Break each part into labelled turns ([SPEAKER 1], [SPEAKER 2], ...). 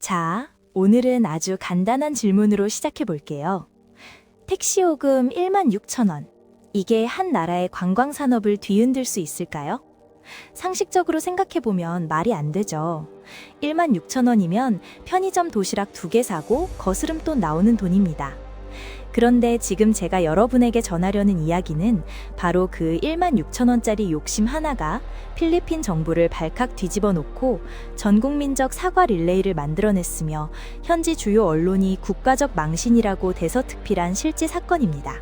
[SPEAKER 1] 자, 오늘은 아주 간단한 질문으로 시작해 볼게요. 택시요금 16,000원. 이게 한 나라의 관광산업을 뒤흔들 수 있을까요? 상식적으로 생각해보면 말이 안 되죠. 16,000원이면 편의점 도시락 2개 사고 거스름돈 나오는 돈입니다. 그런데 지금 제가 여러분에게 전하려는 이야기는 바로 그 16,000원짜리 욕심 하나가 필리핀 정부를 발칵 뒤집어 놓고 전국민적 사과 릴레이를 만들어냈으며 현지 주요 언론이 국가적 망신이라고 대서특필한 실제 사건입니다.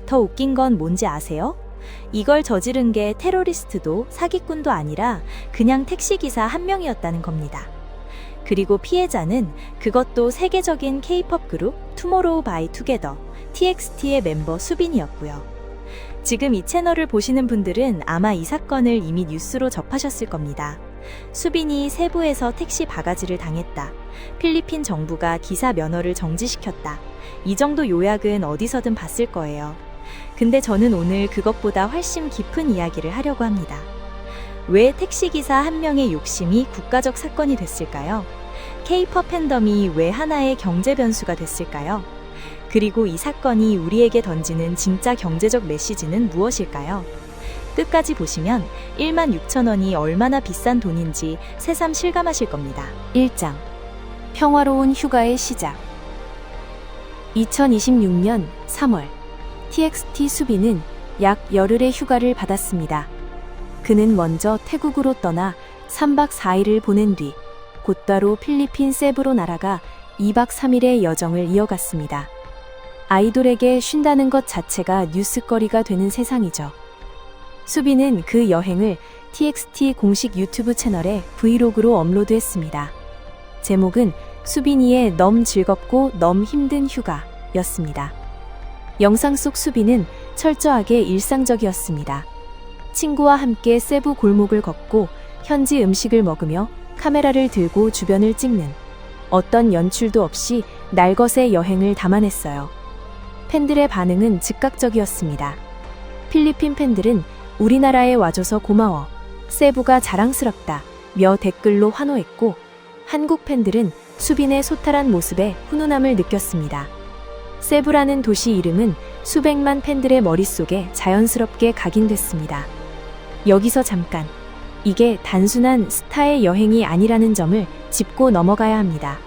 [SPEAKER 1] 더 웃긴 건 뭔지 아세요? 이걸 저지른 게 테러리스트도 사기꾼도 아니라 그냥 택시기사 한 명이었다는 겁니다. 그리고 피해자는 그것도 세계적인 K-POP 그룹 투모로우 바이 투게더 TXT의 멤버 수빈이었고요. 지금 이 채널을 보시는 분들은 아마 이 사건을 이미 뉴스로 접하셨을 겁니다. 수빈이 세부에서 택시 바가지를 당했다. 필리핀 정부가 기사 면허를 정지시켰다. 이 정도 요약은 어디서든 봤을 거예요. 근데 저는 오늘 그것보다 훨씬 깊은 이야기를 하려고 합니다. 왜 택시기사 한 명의 욕심이 국가적 사건이 됐을까요? K-POP 팬덤이 왜 하나의 경제 변수가 됐을까요? 그리고 이 사건이 우리에게 던지는 진짜 경제적 메시지는 무엇일까요? 끝까지 보시면 16,000원이 얼마나 비싼 돈인지 새삼 실감하실 겁니다. 1장. 평화로운 휴가의 시작. 2026년 3월 TXT 수빈은 약 열흘의 휴가를 받았습니다. 그는 먼저 태국으로 떠나 3박 4일을 보낸 뒤 곧바로 필리핀 세부로 날아가 2박 3일의 여정을 이어갔습니다. 아이돌에게 쉰다는 것 자체가 뉴스거리가 되는 세상이죠. 수빈은 그 여행을 TXT 공식 유튜브 채널에 브이로그로 업로드했습니다. 제목은 수빈이의 넘 즐겁고 넘 힘든 휴가였습니다. 영상 속 수빈은 철저하게 일상적이었습니다. 친구와 함께 세부 골목을 걷고 현지 음식을 먹으며 카메라를 들고 주변을 찍는 어떤 연출도 없이 날것의 여행을 담아냈어요. 팬들의 반응은 즉각적이었습니다. 필리핀 팬들은 우리나라에 와줘서 고마워, 세부가 자랑스럽다 며 댓글로 환호했고 한국 팬들은 수빈의 소탈한 모습에 훈훈함을 느꼈습니다. 세부라는 도시 이름은 수백만 팬들의 머릿속에 자연스럽게 각인됐습니다. 여기서 잠깐, 이게 단순한 스타의 여행이 아니라는 점을 짚고 넘어가야 합니다.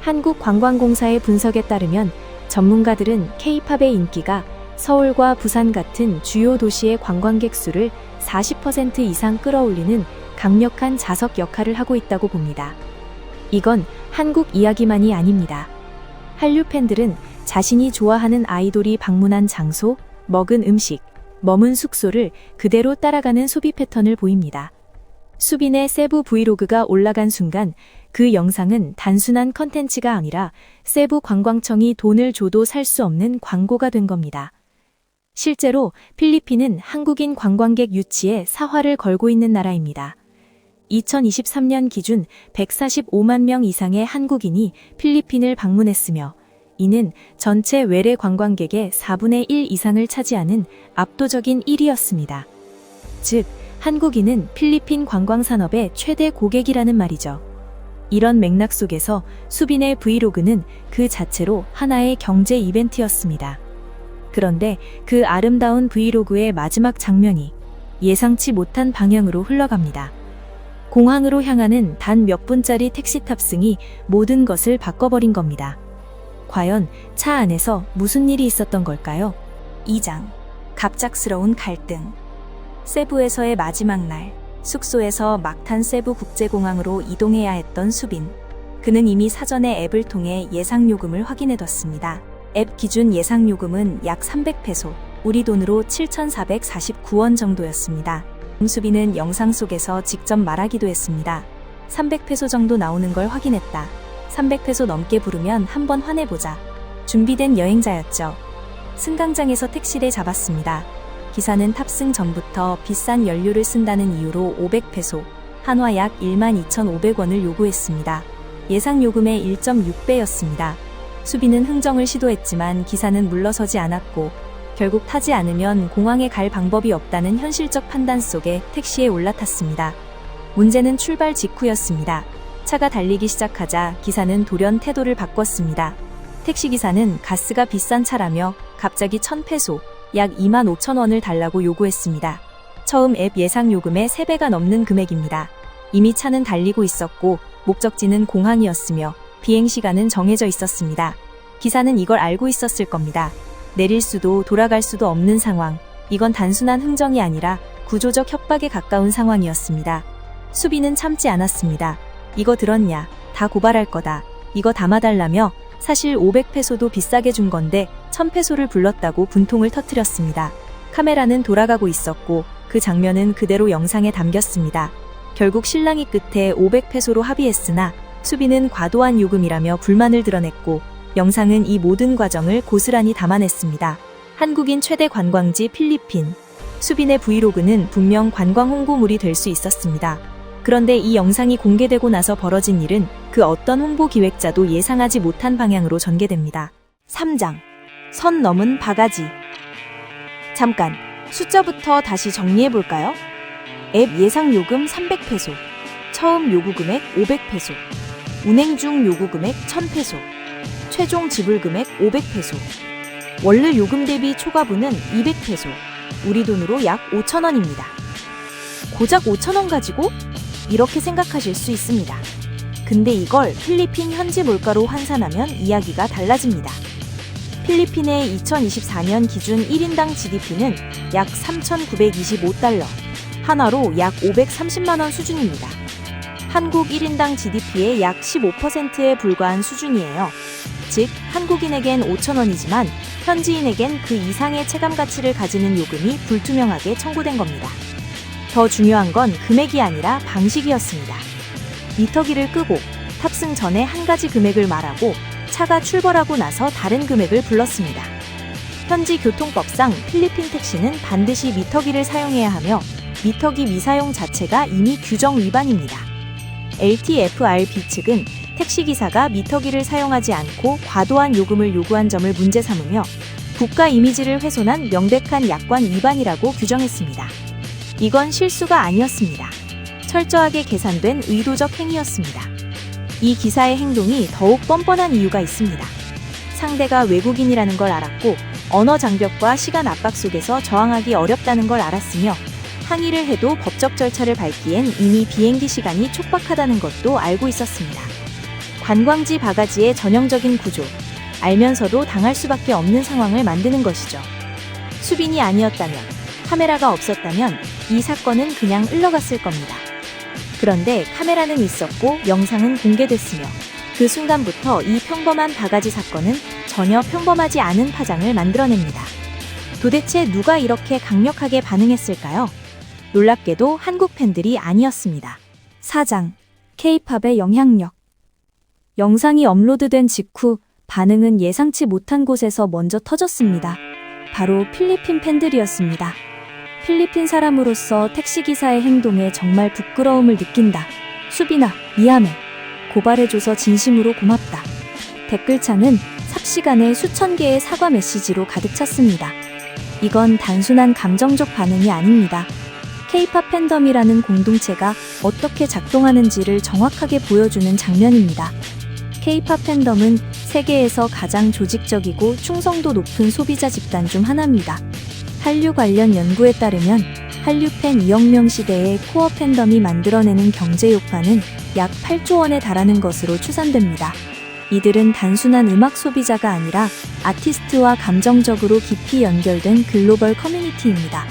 [SPEAKER 1] 한국관광공사의 분석에 따르면 전문가들은 K-팝의 인기가 서울과 부산 같은 주요 도시의 관광객 수를 40% 이상 끌어올리는 강력한 자석 역할을 하고 있다고 봅니다. 이건 한국 이야기만이 아닙니다. 한류 팬들은 자신이 좋아하는 아이돌이 방문한 장소, 먹은 음식, 머문 숙소를 그대로 따라가는 소비 패턴을 보입니다. 수빈의 세부 브이로그가 올라간 순간 그 영상은 단순한 컨텐츠가 아니라 세부 관광청이 돈을 줘도 살 수 없는 광고가 된 겁니다. 실제로 필리핀은 한국인 관광객 유치에 사활을 걸고 있는 나라입니다. 2023년 기준 145만 명 이상의 한국인이 필리핀을 방문했으며 이는 전체 외래 관광객의 4분의 1 이상을 차지하는 압도적인 1위였습니다. 즉, 한국인은 필리핀 관광산업의 최대 고객이라는 말이죠. 이런 맥락 속에서 수빈의 브이로그는 그 자체로 하나의 경제 이벤트였습니다. 그런데 그 아름다운 브이로그의 마지막 장면이 예상치 못한 방향으로 흘러갑니다. 공항으로 향하는 단 몇 분짜리 택시 탑승이 모든 것을 바꿔버린 겁니다. 과연 차 안에서 무슨 일이 있었던 걸까요? 2장. 갑작스러운 갈등. 세부에서의 마지막 날, 숙소에서 막탄 세부 국제공항으로 이동해야 했던 수빈. 그는 이미 사전에 앱을 통해 예상요금을 확인해뒀습니다. 앱 기준 예상요금은 약 300페소, 우리 돈으로 7,449원 정도였습니다. 수빈은 영상 속에서 직접 말하기도 했습니다. 300페소 정도 나오는 걸 확인했다. 300페소 넘게 부르면 한번 화내보자. 준비된 여행자였죠. 승강장에서 택시를 잡았습니다. 기사는 탑승 전부터 비싼 연료를 쓴다는 이유로 500페소, 한화 약 12,500원을 요구했습니다. 예상 요금의 1.6배였습니다. 수빈은 흥정을 시도했지만 기사는 물러서지 않았고 결국 타지 않으면 공항에 갈 방법이 없다는 현실적 판단 속에 택시에 올라탔습니다. 문제는 출발 직후였습니다. 차가 달리기 시작하자 기사는 돌연 태도를 바꿨습니다. 택시기사는 가스가 비싼 차라며 갑자기 1,000페소, 약 25,000원을 달라고 요구했습니다. 처음 앱 예상 요금의 3배가 넘는 금액입니다. 이미 차는 달리고 있었고 목적지는 공항이었으며 비행시간은 정해져 있었습니다. 기사는 이걸 알고 있었을 겁니다. 내릴 수도 돌아갈 수도 없는 상황. 이건 단순한 흥정이 아니라 구조적 협박에 가까운 상황이었습니다. 수빈은 참지 않았습니다. 이거 들었냐? 다 고발할 거다. 이거 담아달라며 사실 500페소도 비싸게 준 건데 1,000페소를 불렀다고 분통을 터뜨렸습니다. 카메라는 돌아가고 있었고 그 장면은 그대로 영상에 담겼습니다. 결국 실랑이 끝에 500페소로 합의했으나 수빈은 과도한 요금이라며 불만을 드러냈고 영상은 이 모든 과정을 고스란히 담아냈습니다. 한국인 최대 관광지 필리핀. 수빈의 브이로그는 분명 관광 홍보물이 될 수 있었습니다. 그런데 이 영상이 공개되고 나서 벌어진 일은 그 어떤 홍보 기획자도 예상하지 못한 방향으로 전개됩니다. 3장. 선 넘은 바가지. 잠깐, 숫자부터 다시 정리해볼까요? 앱 예상 요금 300페소, 처음 요구 금액 500페소, 운행 중 요구 금액 1,000페소, 최종 지불 금액 500페소, 원래 요금 대비 초과분은 200페소, 우리 돈으로 약 5,000원입니다. 고작 5,000원 가지고? 이렇게 생각하실 수 있습니다. 근데 이걸 필리핀 현지 물가로 환산하면 이야기가 달라집니다. 필리핀의 2024년 기준 1인당 GDP는 약 3,925달러, 한화로 약 530만원 수준입니다. 한국 1인당 GDP의 약 15%에 불과한 수준이에요. 즉, 한국인에겐 5,000원이지만 현지인에겐 그 이상의 체감 가치를 가지는 요금이 불투명하게 청구된 겁니다. 더 중요한 건 금액이 아니라 방식이었습니다. 미터기를 끄고 탑승 전에 한 가지 금액을 말하고 차가 출발하고 나서 다른 금액을 불렀습니다. 현지 교통법상 필리핀 택시는 반드시 미터기를 사용해야 하며 미터기 미사용 자체가 이미 규정 위반입니다. LTFRB 측은 택시기사가 미터기를 사용하지 않고 과도한 요금을 요구한 점을 문제 삼으며 국가 이미지를 훼손한 명백한 약관 위반이라고 규정했습니다. 이건 실수가 아니었습니다. 철저하게 계산된 의도적 행위였습니다. 이 기사의 행동이 더욱 뻔뻔한 이유가 있습니다. 상대가 외국인이라는 걸 알았고 언어 장벽과 시간 압박 속에서 저항하기 어렵다는 걸 알았으며 항의를 해도 법적 절차를 밟기엔 이미 비행기 시간이 촉박하다는 것도 알고 있었습니다. 관광지 바가지의 전형적인 구조, 알면서도 당할 수밖에 없는 상황을 만드는 것이죠. 수빈이 아니었다면, 카메라가 없었다면 이 사건은 그냥 흘러갔을 겁니다. 그런데 카메라는 있었고 영상은 공개됐으며 그 순간부터 이 평범한 바가지 사건은 전혀 평범하지 않은 파장을 만들어냅니다. 도대체 누가 이렇게 강력하게 반응했을까요? 놀랍게도 한국 팬들이 아니었습니다. 4장. K-팝의 영향력. 영상이 업로드된 직후 반응은 예상치 못한 곳에서 먼저 터졌습니다. 바로 필리핀 팬들이었습니다. 필리핀 사람으로서 택시기사의 행동에 정말 부끄러움을 느낀다. 수빈아, 미안해. 고발해줘서 진심으로 고맙다. 댓글창은 삽시간에 수천 개의 사과 메시지로 가득 찼습니다. 이건 단순한 감정적 반응이 아닙니다. K-팝 팬덤이라는 공동체가 어떻게 작동하는지를 정확하게 보여주는 장면입니다. K-팝 팬덤은 세계에서 가장 조직적이고 충성도 높은 소비자 집단 중 하나입니다. 한류 관련 연구에 따르면 한류 팬 2억 명 시대의 코어 팬덤이 만들어내는 경제 효과는 약 8조 원에 달하는 것으로 추산됩니다. 이들은 단순한 음악 소비자가 아니라 아티스트와 감정적으로 깊이 연결된 글로벌 커뮤니티입니다.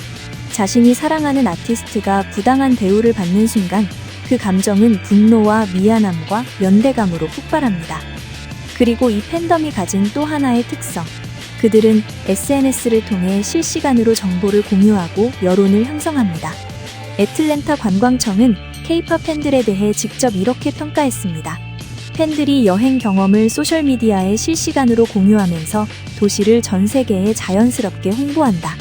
[SPEAKER 1] 자신이 사랑하는 아티스트가 부당한 대우를 받는 순간 그 감정은 분노와 미안함과 연대감으로 폭발합니다. 그리고 이 팬덤이 가진 또 하나의 특성. 그들은 SNS를 통해 실시간으로 정보를 공유하고 여론을 형성합니다. 애틀랜타 관광청은 K-팝 팬들에 대해 직접 이렇게 평가했습니다. 팬들이 여행 경험을 소셜미디어에 실시간으로 공유하면서 도시를 전 세계에 자연스럽게 홍보한다.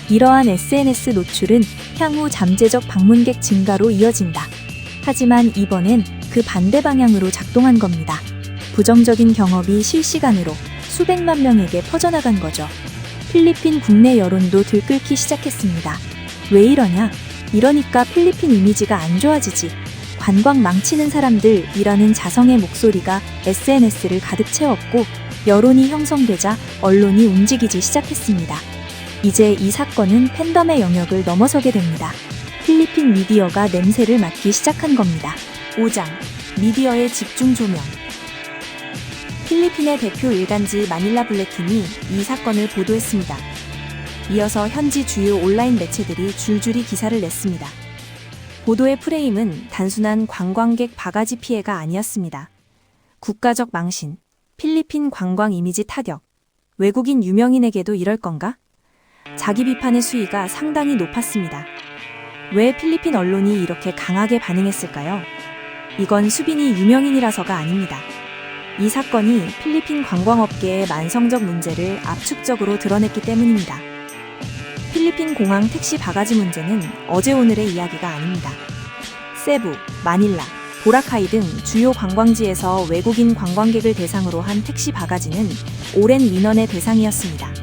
[SPEAKER 1] 이러한 SNS 노출은 향후 잠재적 방문객 증가로 이어진다. 하지만 이번엔 그 반대 방향으로 작동한 겁니다. 부정적인 경험이 실시간으로 수백만 명에게 퍼져나간 거죠. 필리핀 국내 여론도 들끓기 시작했습니다. 왜 이러냐? 이러니까 필리핀 이미지가 안 좋아지지. 관광 망치는 사람들이라는 자성의 목소리가 SNS를 가득 채웠고, 여론이 형성되자 언론이 움직이기 시작했습니다. 이제 이 사건은 팬덤의 영역을 넘어서게 됩니다. 필리핀 미디어가 냄새를 맡기 시작한 겁니다. 5장. 미디어의 집중 조명. 필리핀의 대표 일간지 마닐라 블랙팀이 이 사건을 보도했습니다. 이어서 현지 주요 온라인 매체들이 줄줄이 기사를 냈습니다. 보도의 프레임은 단순한 관광객 바가지 피해가 아니었습니다. 국가적 망신, 필리핀 관광 이미지 타격, 외국인 유명인에게도 이럴 건가? 자기 비판의 수위가 상당히 높았습니다. 왜 필리핀 언론이 이렇게 강하게 반응했을까요? 이건 수빈이 유명인이라서가 아닙니다. 이 사건이 필리핀 관광업계의 만성적 문제를 압축적으로 드러냈기 때문입니다. 필리핀 공항 택시 바가지 문제는 어제 오늘의 이야기가 아닙니다. 세부, 마닐라, 보라카이 등 주요 관광지에서 외국인 관광객을 대상으로 한 택시 바가지는 오랜 민원의 대상이었습니다.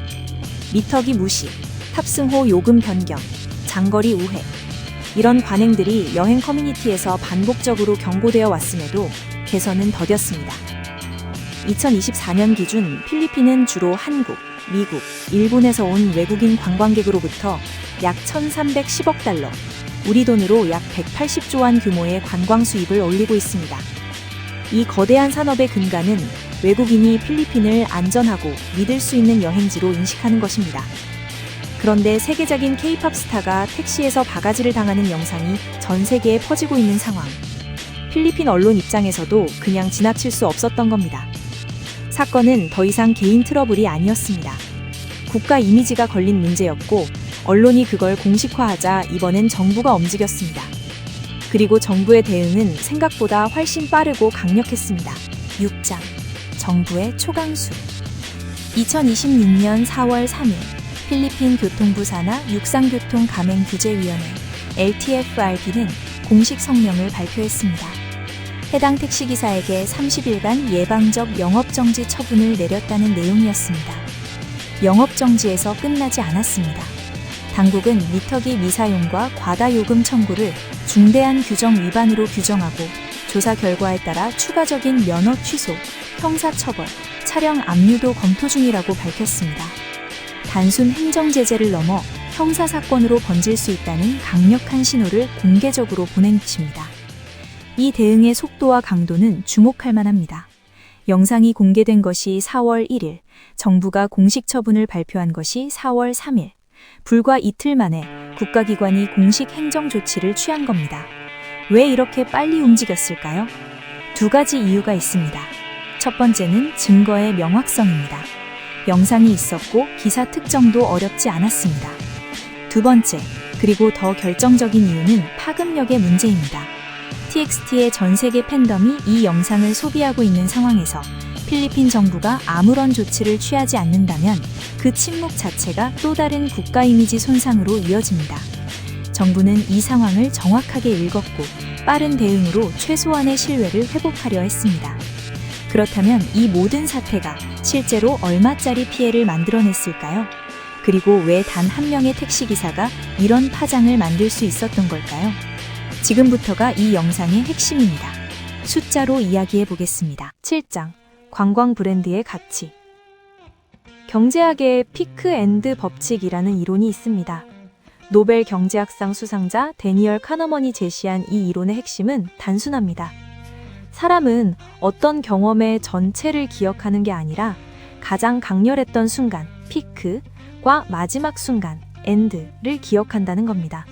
[SPEAKER 1] 미터기 무시, 탑승호 요금 변경, 장거리 우회, 이런 관행들이 여행 커뮤니티에서 반복적으로 경고되어 왔음에도 개선은 더뎠습니다. 2024년 기준 필리핀은 주로 한국, 미국, 일본에서 온 외국인 관광객으로부터 약 1,310억 달러, 우리 돈으로 약 180조 원 규모의 관광 수입을 올리고 있습니다. 이 거대한 산업의 근간은 외국인이 필리핀을 안전하고 믿을 수 있는 여행지로 인식하는 것입니다. 그런데 세계적인 K-팝 스타가 택시에서 바가지를 당하는 영상이 전 세계에 퍼지고 있는 상황. 필리핀 언론 입장에서도 그냥 지나칠 수 없었던 겁니다. 사건은 더 이상 개인 트러블이 아니었습니다. 국가 이미지가 걸린 문제였고, 언론이 그걸 공식화하자 이번엔 정부가 움직였습니다. 그리고 정부의 대응은 생각보다 훨씬 빠르고 강력했습니다. 6장. 정부의 초강수. 2026년 4월 3일 필리핀 교통부 산하 육상교통가맹규제위원회 LTFRB는 공식 성명을 발표했습니다. 해당 택시기사에게 30일간 예방적 영업정지 처분을 내렸다는 내용이었습니다. 영업정지에서 끝나지 않았습니다. 당국은 미터기 미사용과 과다요금 청구를 중대한 규정 위반으로 규정하고 조사 결과에 따라 추가적인 면허 취소, 형사처벌, 차량 압류도 검토 중이라고 밝혔습니다. 단순 행정제재를 넘어 형사사건으로 번질 수 있다는 강력한 신호를 공개적으로 보낸 것입니다. 이 대응의 속도와 강도는 주목할 만합니다. 영상이 공개된 것이 4월 1일, 정부가 공식 처분을 발표한 것이 4월 3일. 불과 이틀 만에 국가기관이 공식 행정 조치를 취한 겁니다. 왜 이렇게 빨리 움직였을까요? 두 가지 이유가 있습니다. 첫 번째는 증거의 명확성입니다. 영상이 있었고 기사 특정도 어렵지 않았습니다. 두 번째, 그리고 더 결정적인 이유는 파급력의 문제입니다. TXT의 전 세계 팬덤이 이 영상을 소비하고 있는 상황에서 필리핀 정부가 아무런 조치를 취하지 않는다면 그 침묵 자체가 또 다른 국가 이미지 손상으로 이어집니다. 정부는 이 상황을 정확하게 읽었고 빠른 대응으로 최소한의 신뢰를 회복하려 했습니다. 그렇다면 이 모든 사태가 실제로 얼마짜리 피해를 만들어냈을까요? 그리고 왜 단 한 명의 택시기사가 이런 파장을 만들 수 있었던 걸까요? 지금부터가 이 영상의 핵심입니다. 숫자로 이야기해 보겠습니다. 7장. 관광 브랜드의 가치. 경제학의 피크 앤드 법칙이라는 이론이 있습니다. 노벨 경제학상 수상자 데니얼 카너먼이 제시한 이 이론의 핵심은 단순합니다. 사람은 어떤 경험의 전체를 기억하는 게 아니라 가장 강렬했던 순간, 피크과 마지막 순간, 엔드를 기억한다는 겁니다.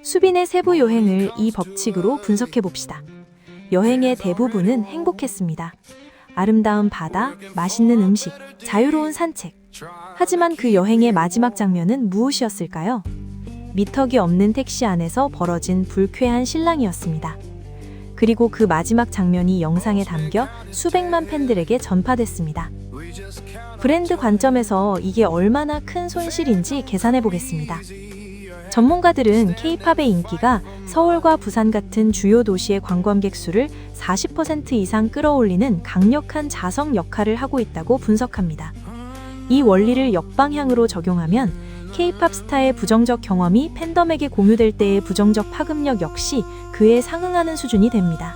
[SPEAKER 1] 수빈의 세부 여행을 이 법칙으로 분석해 봅시다. 여행의 대부분은 행복했습니다. 아름다운 바다, 맛있는 음식, 자유로운 산책. 하지만 그 여행의 마지막 장면은 무엇이었을까요? 미터기 없는 택시 안에서 벌어진 불쾌한 실랑이였습니다. 그리고 그 마지막 장면이 영상에 담겨 수백만 팬들에게 전파됐습니다. 브랜드 관점에서 이게 얼마나 큰 손실인지 계산해 보겠습니다. 전문가들은 K-팝의 인기가 서울과 부산 같은 주요 도시의 관광객 수를 40% 이상 끌어올리는 강력한 자석 역할을 하고 있다고 분석합니다. 이 원리를 역방향으로 적용하면 K-팝 스타의 부정적 경험이 팬덤에게 공유될 때의 부정적 파급력 역시 그에 상응하는 수준이 됩니다.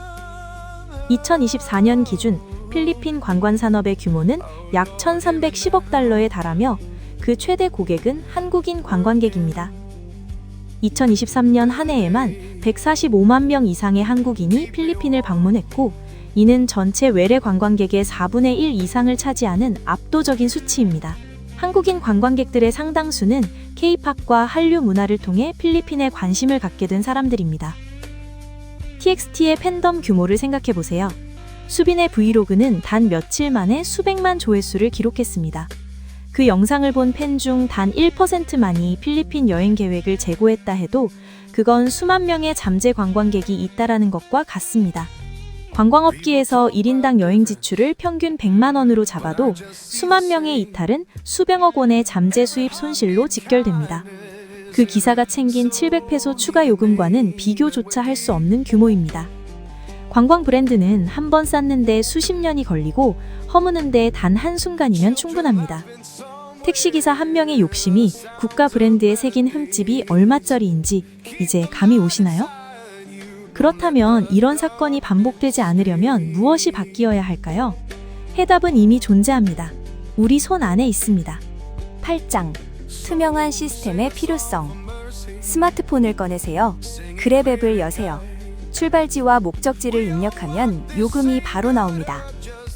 [SPEAKER 1] 2024년 기준 필리핀 관광산업의 규모는 약 1,310억 달러에 달하며 그 최대 고객은 한국인 관광객입니다. 2023년 한 해에만 145만 명 이상의 한국인이 필리핀을 방문했고, 이는 전체 외래 관광객의 4분의 1 이상을 차지하는 압도적인 수치입니다. 한국인 관광객들의 상당수는 K-팝과 한류 문화를 통해 필리핀에 관심을 갖게 된 사람들입니다. TXT의 팬덤 규모를 생각해보세요. 수빈의 브이로그는 단 며칠 만에 수백만 조회수를 기록했습니다. 그 영상을 본 팬 중 단 1%만이 필리핀 여행 계획을 재고했다 해도 그건 수만 명의 잠재 관광객이 있다라는 것과 같습니다. 관광업계에서 1인당 여행 지출을 평균 100만 원으로 잡아도 수만 명의 이탈은 수백억 원의 잠재 수입 손실로 직결됩니다. 그 기사가 챙긴 700페소 추가 요금과는 비교조차 할 수 없는 규모입니다. 관광 브랜드는 한 번 쌓는데 수십 년이 걸리고 허무는데 단 한순간이면 충분합니다. 택시기사 한 명의 욕심이 국가 브랜드에 새긴 흠집이 얼마짜리인지 이제 감이 오시나요? 그렇다면 이런 사건이 반복되지 않으려면 무엇이 바뀌어야 할까요? 해답은 이미 존재합니다. 우리 손 안에 있습니다. 8장. 투명한 시스템의 필요성. 스마트폰을 꺼내세요. 그랩 앱을 여세요. 출발지와 목적지를 입력하면 요금이 바로 나옵니다.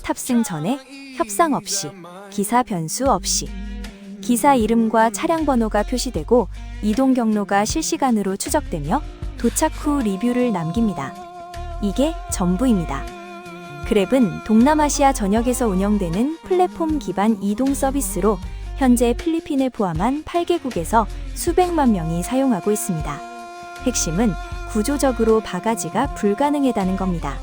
[SPEAKER 1] 탑승 전에 협상 없이, 기사 변수 없이. 기사 이름과 차량 번호가 표시되고 이동 경로가 실시간으로 추적되며 도착 후 리뷰를 남깁니다. 이게 전부입니다. 그랩은 동남아시아 전역에서 운영되는 플랫폼 기반 이동 서비스로 현재 필리핀을 포함한 8개국에서 수백만 명이 사용하고 있습니다. 핵심은 구조적으로 바가지가 불가능하다는 겁니다.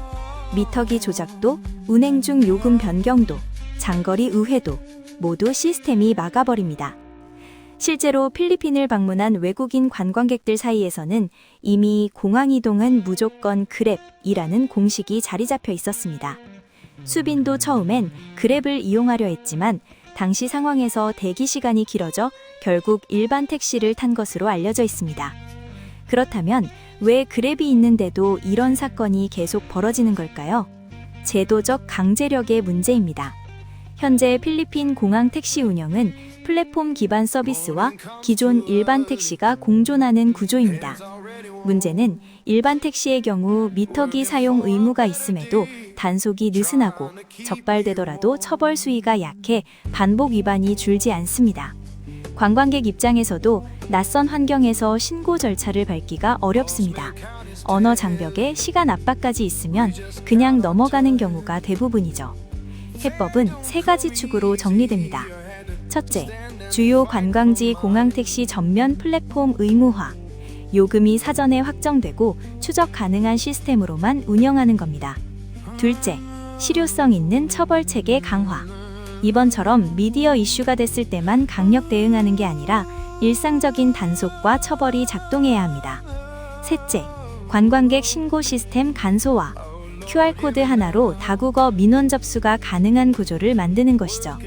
[SPEAKER 1] 미터기 조작도, 운행 중 요금 변경도, 장거리 우회도 모두 시스템이 막아버립니다. 실제로 필리핀을 방문한 외국인 관광객들 사이에서는 이미 공항 이동은 무조건 그랩이라는 공식이 자리 잡혀 있었습니다. 수빈도 처음엔 그랩을 이용하려 했지만 당시 상황에서 대기 시간이 길어져 결국 일반 택시를 탄 것으로 알려져 있습니다. 그렇다면 왜 그랩이 있는데도 이런 사건이 계속 벌어지는 걸까요? 제도적 강제력의 문제입니다. 현재 필리핀 공항 택시 운영은 플랫폼 기반 서비스와 기존 일반 택시가 공존하는 구조입니다. 문제는 일반 택시의 경우 미터기 사용 의무가 있음에도 단속이 느슨하고 적발되더라도 처벌 수위가 약해 반복 위반이 줄지 않습니다. 관광객 입장에서도 낯선 환경에서 신고 절차를 밟기가 어렵습니다. 언어 장벽에 시간 압박까지 있으면 그냥 넘어가는 경우가 대부분이죠. 해법은 세 가지 축으로 정리됩니다. 첫째, 주요 관광지 공항택시 전면 플랫폼 의무화. 요금이 사전에 확정되고 추적 가능한 시스템으로만 운영하는 겁니다. 둘째, 실효성 있는 처벌 체계 강화. 이번처럼 미디어 이슈가 됐을 때만 강력 대응하는 게 아니라 일상적인 단속과 처벌이 작동해야 합니다. 셋째, 관광객 신고 시스템 간소화. QR코드 하나로 다국어 민원 접수가 가능한 구조를 만드는 것이죠.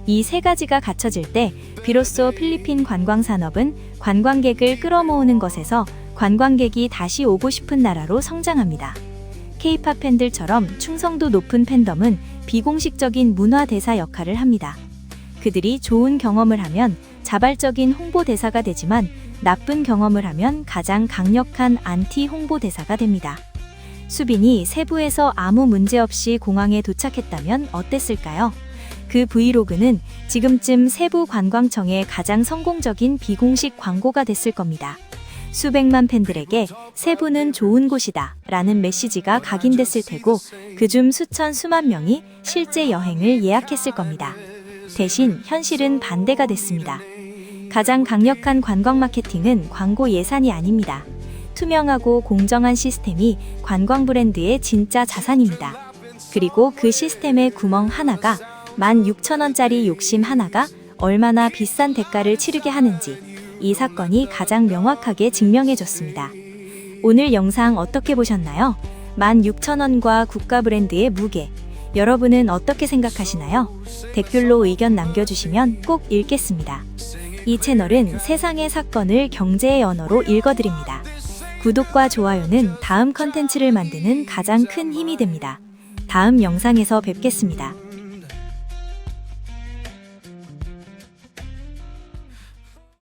[SPEAKER 1] 이 세 가지가 갖춰질 때 비로소 필리핀 관광산업은 관광객을 끌어모으는 것에서 관광객이 다시 오고 싶은 나라로 성장합니다. K-팝 팬들처럼 충성도 높은 팬덤은 비공식적인 문화 대사 역할을 합니다. 그들이 좋은 경험을 하면 자발적인 홍보 대사가 되지만 나쁜 경험을 하면 가장 강력한 안티 홍보 대사가 됩니다. 수빈이 세부에서 아무 문제 없이 공항에 도착했다면 어땠을까요? 그 브이로그는 지금쯤 세부 관광청의 가장 성공적인 비공식 광고가 됐을 겁니다. 수백만 팬들에게 세부는 좋은 곳이다 라는 메시지가 각인됐을 테고 그중 수천 수만 명이 실제 여행을 예약했을 겁니다. 대신 현실은 반대가 됐습니다. 가장 강력한 관광 마케팅은 광고 예산이 아닙니다. 투명하고 공정한 시스템이 관광 브랜드의 진짜 자산입니다. 그리고 그 시스템의 구멍 하나가 16,000원짜리 욕심 하나가 얼마나 비싼 대가를 치르게 하는지 이 사건이 가장 명확하게 증명해줬습니다. 오늘 영상 어떻게 보셨나요? 16,000원과 국가 브랜드의 무게, 여러분은 어떻게 생각하시나요? 댓글로 의견 남겨주시면 꼭 읽겠습니다. 이 채널은 세상의 사건을 경제의 언어로 읽어드립니다. 구독과 좋아요는 다음 컨텐츠를 만드는 가장 큰 힘이 됩니다. 다음 영상에서 뵙겠습니다.